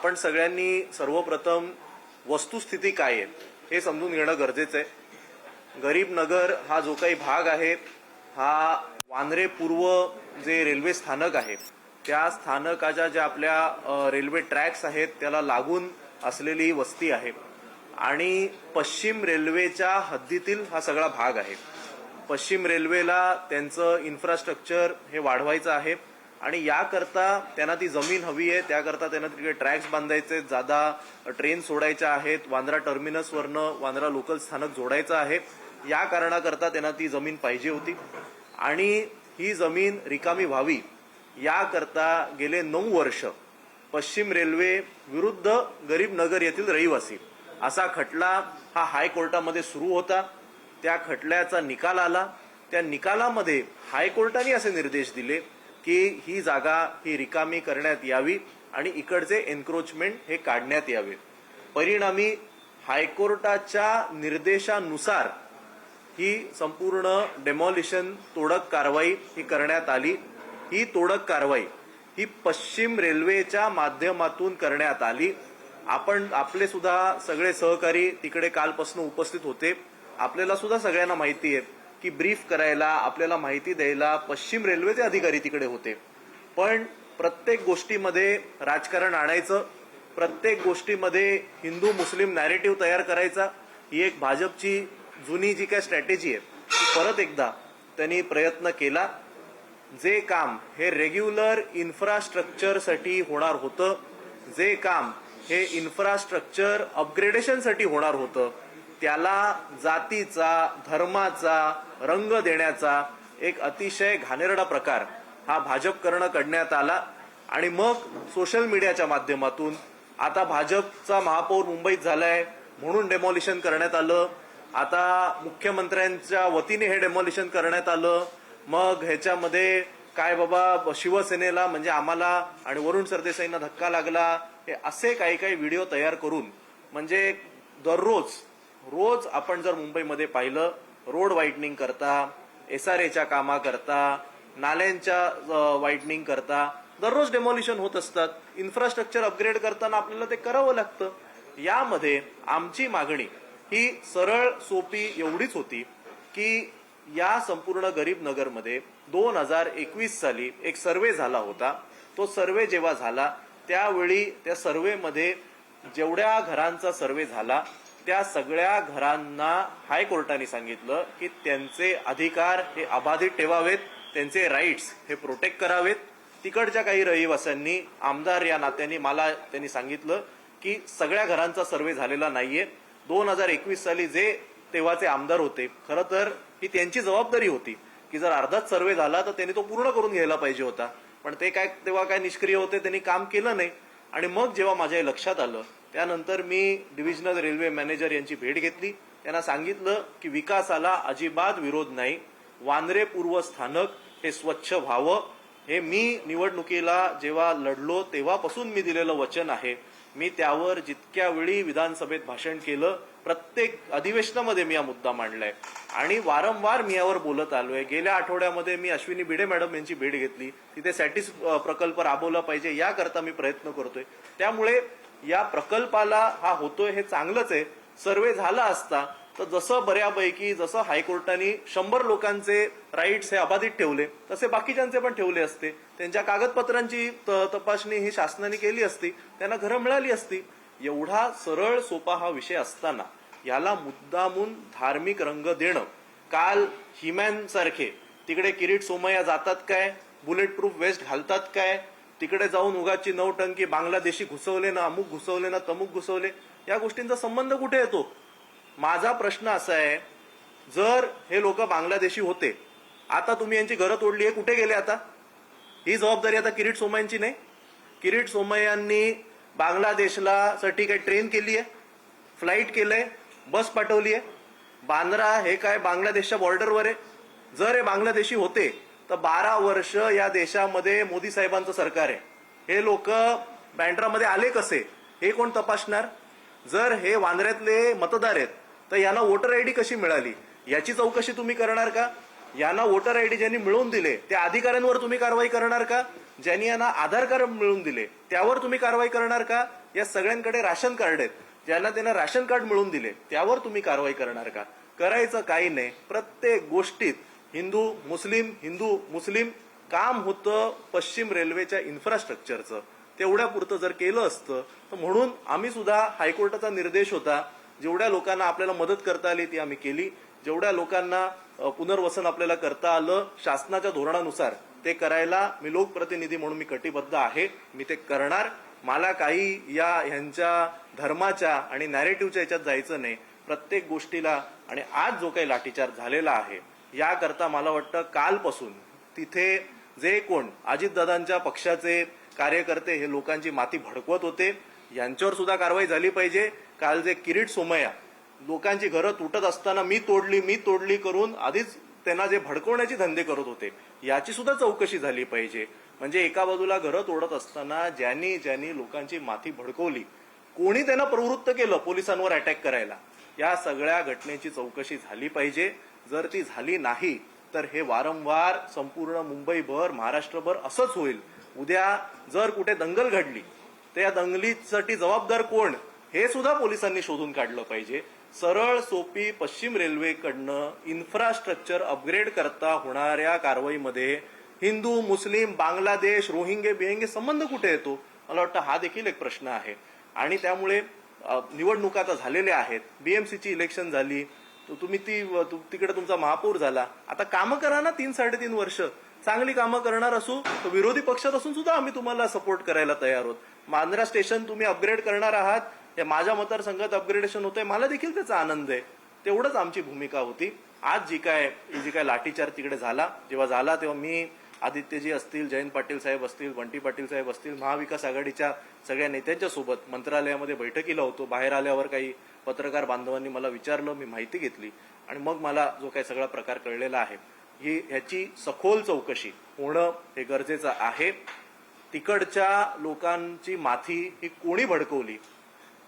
आपण सगळ्यांनी सर्वप्रथम वस्तुस्थिती काय आहे हे समजून घेणं गरजेचं आहे। गरीब नगर हा जो काही भाग आहे हा वांद्रे पूर्व जे रेल्वे स्थानक आहे त्या स्थानकाच्या ज्या आपल्या रेल्वे ट्रॅक्स आहेत त्याला लागून असलेली वस्ती आहे आणि पश्चिम रेल्वेच्या हद्दीतील हा सगळा भाग आहे। पश्चिम रेल्वेला त्यांचं इन्फ्रास्ट्रक्चर हे वाढवायचं आहे आणि याकरता त्यांना ती जमीन हवी आहे, त्याकरता त्यांना तिकडे ट्रॅक्स बांधायचे, जादा ट्रेन सोडायच्या आहेत, वांद्रा टर्मिनसवरनं वांद्रा लोकल स्थानक जोडायचं आहे, या कारणाकरता त्यांना ती जमीन पाहिजे होती आणि ही जमीन रिकामी व्हावी याकरता गेले 9 वर्ष पश्चिम रेल्वे विरुद्ध गरीब नगर येथील रहिवासी असा खटला हा हायकोर्टामध्ये सुरू होता। त्या खटल्याचा निकाल आला। त्या निकालामध्ये हायकोर्टाने असे निर्देश दिले की ही जागा ही रिकामी करण्यात यावी आणि इकडचे एन्क्रोचमेंट हे काढण्यात यावे। परिणामी हायकोर्टाच्या निर्देशानुसार ही संपूर्ण डेमॉलिशन तोडक कारवाई ही करण्यात आली। ही तोडक कारवाई ही पश्चिम रेल्वेच्या माध्यमातून करण्यात आली। आपले सुद्धा सगळे सहकारी तिकडे कालपासून उपस्थित होते। आपल्याला सुद्धा सगळ्यांना माहिती आहे की ब्रीफ करायला आपल्याला माहिती द्यायला पश्चिम रेल्वेचे अधिकारी तिकडे होते, पण प्रत्येक गोष्टीमध्ये राजकारण आणायचं, प्रत्येक गोष्टीमध्ये हिंदू मुस्लिम नॅरेटिव्ह तयार करायचा, ही एक भाजपची जुनी जी काय स्ट्रॅटेजी आहे ती परत एकदा त्यांनी प्रयत्न केला। जे काम हे रेग्युलर इन्फ्रास्ट्रक्चरसाठी होणार होतं, जे काम हे इन्फ्रास्ट्रक्चर अपग्रेडेशनसाठी होणार होतं, त्याला जातीचा धर्माचा रंग देण्याचा एक अतिशय घाणेरडा प्रकार हा भाजपकडनं करण्यात आला आणि मग सोशल मीडियाच्या माध्यमातून आता भाजपचा महापौर मुंबईत झालाय म्हणून डेमॉलिशन करण्यात आलं, आता मुख्यमंत्र्यांच्या वतीने हे डेमॉलिशन करण्यात आलं, मग ह्याच्यामध्ये काय बाबा शिवसेनेला म्हणजे आम्हाला आणि वरुण सरदेसाईंना धक्का लागला, हे असे काही काही व्हिडिओ तयार करून म्हणजे रोज आपण जर मुंबईमध्ये पाहिलं रोड वाईडनिंग करता, SRAच्या कामा करता, नाल्यांच्या वाईडनिंग करता दररोज डेमॉलिशन होत असतात। इन्फ्रास्ट्रक्चर अपग्रेड करताना आपल्याला ते करावं लागतं। यामध्ये आमची मागणी ही सरळ सोपी एवढीच होती की या संपूर्ण गरीब नगरमध्ये 2021 साली एक सर्वे झाला होता। तो सर्वे जेव्हा झाला त्यावेळी त्या सर्वेमध्ये जेवढ्या घरांचा सर्वे झाला त्या सगळ्या घरांना हायकोर्टाने सांगितलं की त्यांचे अधिकार हे अबाधित ठेवावेत, त्यांचे राईट्स हे प्रोटेक्ट करावेत। तिकडच्या काही रहिवाशांनी आमदार या नात्याने मला त्यांनी सांगितलं की सगळ्या घरांचा सर्वे झालेला नाहीये। 2021 साली जे तेव्हाचे आमदार होते, खरं तर ही त्यांची जबाबदारी होती की जर अर्धाच सर्वे झाला तर त्यांनी तो पूर्ण करून घ्यायला पाहिजे होता, पण ते काय तेव्हा काय निष्क्रिय होते, त्यांनी काम केलं नाही। आणि मग जेव्हा माझ्या लक्षात आलं त्यानंतर मी डिव्हिजनल रेल्वे मॅनेजर यांची भेट घेतली, त्यांना सांगितलं की विकासाला अजिबात विरोध नाही, वांद्रे पूर्व स्थानक हे स्वच्छ व्हावं, हे मी निवडणुकीला जेव्हा लढलो तेव्हापासून मी दिलेलं वचन आहे। मी त्यावर जितक्या वेळी विधानसभेत भाषण केलं प्रत्येक अधिवेशनामध्ये मी हा मुद्दा मांडलाय आणि वारंवार मी यावर बोलत आलोय। गेल्या आठवड्यामध्ये मी अश्विनी भिडे मॅडम यांची भेट घेतली, तिथे सॅटिस प्रकल्प राबवला पाहिजे याकरता मी प्रयत्न करतोय। त्यामुळे या प्रकल्पाला हा होतोय हे चांगलंच आहे। सर्वे झाला असता तर जसं बऱ्यापैकी जसं हायकोर्टाने 100 लोकांचे राईट्स हे अबाधित ठेवले तसे बाकीच्यांचे पण ठेवले असते, त्यांच्या कागदपत्रांची तपासणी ही शासनाने केली असती, त्यांना घरं मिळाली असती। एवढा सरळ सोपा हा विषय असताना याला मुद्दामून धार्मिक रंग देणं, काल हिमॅन सारखे तिकडे किरीट सोमय्या जातात काय, बुलेट प्रूफ वेस्ट घालतात काय, तिकडे जाऊन उगाची नौटंकी बांगलादेशी घुसवले ना, अमुक घुसवले ना, तमुक घुसवले, या गोष्टींचा संबंध कुठे येतो? माझा प्रश्न असा आहे, जर हे लोक बांगलादेशी होते, आता तुम्ही यांची घरं तोडली आहे, कुठे गेले आता? ही जबाबदारी आता किरीट सोमय्यांची नाही? किरीट सोमय्यांनी बांगलादेशला साठी काही ट्रेन केली आहे, फ्लाईट केलंय, बस पाठवली आहे? बांद्रा हे काय बांगलादेशच्या बॉर्डरवर आहे? जर हे बांगलादेशी होते तर 12 वर्ष या देशामध्ये मोदी साहेबांचं सरकार आहे, हे लोक बँड्रामध्ये आले कसे हे कोण तपासणार? जर हे वांद्र्यातले मतदार आहेत तर यांना वोटर आयडी कशी मिळाली याची चौकशी तुम्ही करणार का? यांना वोटर आयडी ज्यांनी मिळवून दिले त्या अधिकाऱ्यांवर तुम्ही कारवाई करणार का? ज्यांनी यांना आधार कार्ड मिळवून दिले त्यावर तुम्ही कारवाई करणार का? या सगळ्यांकडे राशन कार्ड आहेत, ज्यांना त्यांना राशन कार्ड मिळवून दिले त्यावर तुम्ही कारवाई करणार का? करायचं काही नाही. प्रत्येक गोष्टीत हिंदू मुस्लिम काम होतं पश्चिम रेल्वेच्या इन्फ्रास्ट्रक्चरचं. तेवढ्यापुरतं जर केलं असतं तर म्हणून आम्ही सुद्धा हायकोर्टाचा निर्देश होता, जेवढ्या लोकांना आपल्याला मदत करता आली ती आम्ही केली, जेवढ्या लोकांना पुनर्वसन आपल्याला करता आलं शासनाच्या धोरणानुसार ते करायला मी लोकप्रतिनिधी म्हणून मी कटिबद्ध आहे, मी ते करणार. मला काही ह्यांच्या धर्माच्या आणि नॅरेटिव्हच्या याच्यात जायचं नाही. प्रत्येक गोष्टीला आणि आज जो काही लाठीचार्ज झालेला आहे याकरता मला वाटतं कालपासून तिथे जे कोण अजितदादांच्या पक्षाचे कार्यकर्ते हे लोकांची माती भडकवत होते यांच्यावर सुद्धा कारवाई झाली पाहिजे. काल जे किरीट सोमय्या लोकांची घरं तुटत असताना मी तोडली करून आधीच त्यांना जे भडकवण्याचे धंदे करत होते याची सुद्धा चौकशी झाली पाहिजे. म्हणजे एका बाजूला घरं तोडत असताना ज्यांनी लोकांची माती भडकवली, कोणी त्यांना प्रवृत्त केलं पोलिसांवर अटॅक करायला, या सगळ्या घटनेची चौकशी झाली पाहिजे. जर ती झाली नाही तर हे वारंवार संपूर्ण मुंबईभर महाराष्ट्रभर असंच होईल. उद्या जर कुठे दंगल घडली तर या दंगलीसाठी जबाबदार कोण हे सुद्धा पोलिसांनी शोधून काढलं पाहिजे. सरळ सोपी पश्चिम रेल्वेकडनं इन्फ्रास्ट्रक्चर अपग्रेड करता होणाऱ्या कारवाईमध्ये हिंदू मुस्लिम बांगलादेश रोहिंगे बिहिंगे संबंध कुठे येतो? मला वाटतं हा देखील एक प्रश्न आहे. आणि त्यामुळे निवडणुका आता झालेल्या आहेत, बीएमसीची इलेक्शन झाली, तुम्ही तिकडे तुमचा महापौर झाला, आता कामं करा ना. 3-3.5 वर्ष चांगली कामं करणार असू तर विरोधी पक्षात असून सुद्धा आम्ही तुम्हाला सपोर्ट करायला तयार आहोत. मांजरा स्टेशन तुम्ही अपग्रेड करणार आहात, हे माझ्या मतदारसंघात अपग्रेडेशन होतंय, मला देखील त्याचा आनंद आहे. तेवढंच आमची भूमिका होती. आज जी काय लाठीचार्ज तिकडे झाला, जेव्हा झाला तेव्हा मी आदित्यजी असतील, जयंत पाटील साहेब असतील, बंटी पाटील साहेब असतील, महाविकास आघाडीच्या सगळ्या नेत्यांच्या सोबत मंत्रालयामध्ये बैठकीला होतो. बाहेर आल्यावर काही पत्रकार बांधवांनी मला विचारलं, मी माहिती घेतली आणि मग मला जो काही सगळा प्रकार कळलेला आहे ह्याची सखोल चौकशी होणं हे गरजेचं आहे. तिकडच्या लोकांची माथी ही कोणी भडकवली?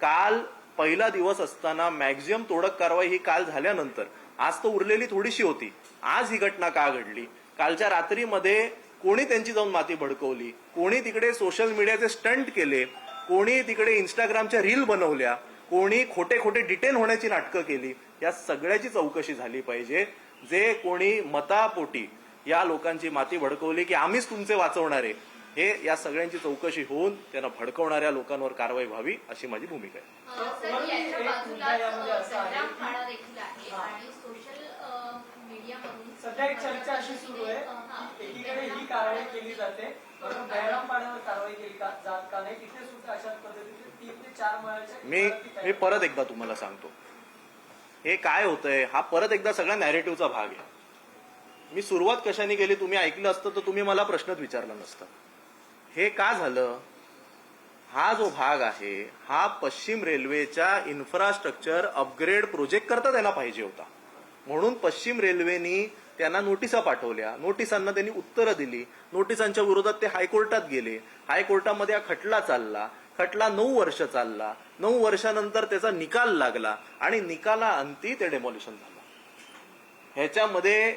काल पहिला दिवस असताना मॅक्झिमम तोडक कारवाई ही काल झाल्यानंतर आज तर उरलेली थोडीशी होती. आज ही घटना का घडली? कालच्या रात्रीमध्ये कोणी त्यांची जाऊन माती भडकवली? कोणी तिकडे सोशल मीडियाचे स्टंट केले? कोणी तिकडे इंस्टाग्रामच्या रील बनवल्या? कोणी खोटे डिटेन होण्याची नाटकं केली? या सगळ्याची चौकशी झाली पाहिजे. जे कोणी मतापोटी या लोकांची माती भडकवली की आम्हीच तुमचे वाचवणारे, हे या सगळ्यांची चौकशी होऊन त्यांना भडकवणाऱ्या लोकांवर कारवाई व्हावी अशी माझी भूमिका आहे. सध्या एक चर्चा अशी सुरू आहे, एकीकडे ही कारवाई केली जाते, बहिराम पाड्यावर कारवाई केली जात का नाही, तिथे सुद्धा अशाच पद्धतीने 3 ते 4 मळ्याच्या मी परत एकदा तुम्हाला सांगतो, हे काय होतंय हा परत एकदा सगळ्या नॅरेटिव्हचा भाग आहे. मी सुरुवात कशाने केली तुम्ही ऐकलं असतं तर तुम्ही मला प्रश्नच विचारला नसता. हे का झालं? हा जो भाग आहे हा पश्चिम रेल्वेच्या इन्फ्रास्ट्रक्चर अपग्रेड प्रोजेक्ट करता त्यांना पाहिजे होता, म्हणून पश्चिम रेल्वेनी त्यांना नोटिसा पाठवल्या, नोटिसांना त्यांनी उत्तरं दिली, नोटिसांच्या विरोधात ते हायकोर्टात गेले, हायकोर्टामध्ये हा खटला चालला, खटला 9 वर्ष चालला, 9 वर्षानंतर त्याचा निकाल लागला आणि निकाला अंती ते डेमोलिशन झालं. ह्याच्यामध्ये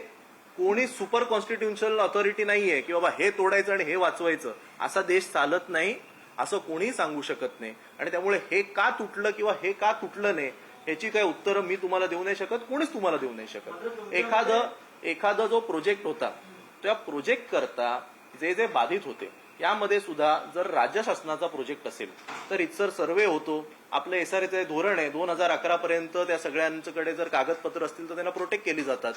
कोणी सुपर कॉन्स्टिट्युशनल ऑथॉरिटी नाहीये की बाबा हे तोडायचं आणि हे वाचवायचं, असा देश चालत नाही, असं कोणी सांगू शकत नाही. आणि त्यामुळे हे का तुटलं किंवा हे का तुटलं नाही याची काही उत्तरं मी तुम्हाला देऊ नाही शकत, कोणीच तुम्हाला देऊ नाही शकत. एखादा जो प्रोजेक्ट होता त्या प्रोजेक्ट करता जे बाधित होते यामध्ये सुद्धा जर राज्य शासनाचा प्रोजेक्ट असेल तर इतर सर्वे होतो, आपलं एसआरएचं धोरण आहे 2011 पर्यंत त्या सगळ्यांकडे जर कागदपत्र असतील तर त्यांना प्रोटेक्ट केली जातात.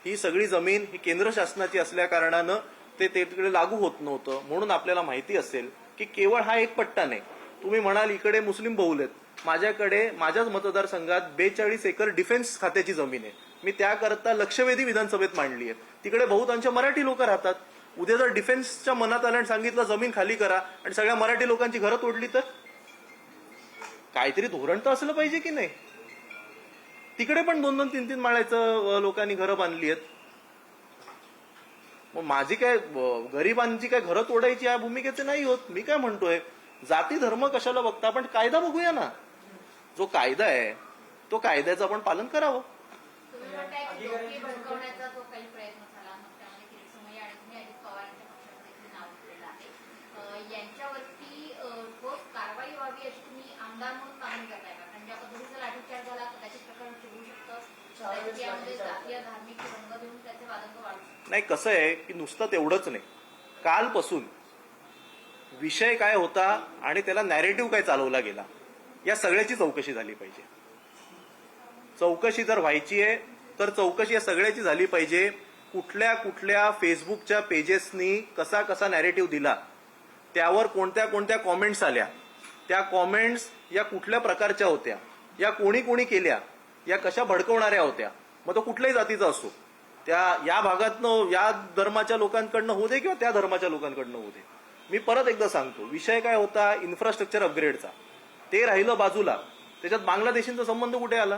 ही सगळी जमीन ही केंद्र शासनाची असल्या कारणानं ते तिकडे लागू होत नव्हतं. म्हणून आपल्याला माहिती असेल की केवळ हा एक पट्टा नाही. तुम्ही म्हणाल इकडे मुस्लिम बहुल आहेत, माझ्याकडे माझ्याच मतदारसंघात 42 एकर डिफेन्स खात्याची जमीन आहे, मी त्याकरता लक्षवेधी विधानसभेत मांडली आहे. तिकडे बहुतांश मराठी लोक राहतात. उद्या जर डिफेन्सच्या मनात आलं आणि सांगितलं जमीन खाली करा आणि सगळ्या मराठी लोकांची घरं तोडली तर काहीतरी धोरण तर असलं पाहिजे की नाही? तिकडे पण 2-2, 3-3 माळ्याचं लोकांनी घरं बांधली आहेत. मग माझी काय गरिबांची काय घरं तोडायची या भूमिकेचे नाही होत. मी काय म्हणतोय, जाती धर्म कशाला बघता, आपण कायदा बघूया ना. जो कायदा आहे तो कायद्याचं आपण पालन करावं. यांच्यावरती ठोस कारवाई व्हावी अशी तुम्ही आमदार म्हणून मागणी करताय का? कारण ज्या पद्धतीचा लाठीचार्ज झाला कदाचित प्रकरण चिडू शकतं, त्यामध्ये जातीय धार्मिक रंग देऊन त्याचे वादंग वाढू शकतात. नाही, कसं आहे की नुसतं तेवढंच नाही, कालपासून विषय काय होता आणि त्याला नॅरेटिव्ह काय चालवला गेला या सगळ्याची चौकशी झाली पाहिजे. चौकशी जर व्हायची आहे तर चौकशी या सगळ्याची झाली पाहिजे. कुठल्या कुठल्या फेसबुकच्या पेजेसनी कसा कसा नॅरेटिव्ह दिला, त्यावर कोणत्या कोणत्या कॉमेंट्स आल्या, त्या कॉमेंट्स या कुठल्या प्रकारच्या होत्या, या कोणी कोणी केल्या, या कशा भडकवणाऱ्या होत्या, मग तो कुठल्याही जातीचा असो, त्या या भागातनं या धर्माच्या लोकांकडनं होऊ दे किंवा त्या धर्माच्या लोकांकडनं होऊ दे. मी परत एकदा सांगतो, विषय काय होता इन्फ्रास्ट्रक्चर अपग्रेडचा, ते राहिलं बाजूला, त्याच्यात बांगलादेशींचा संबंध कुठे आला?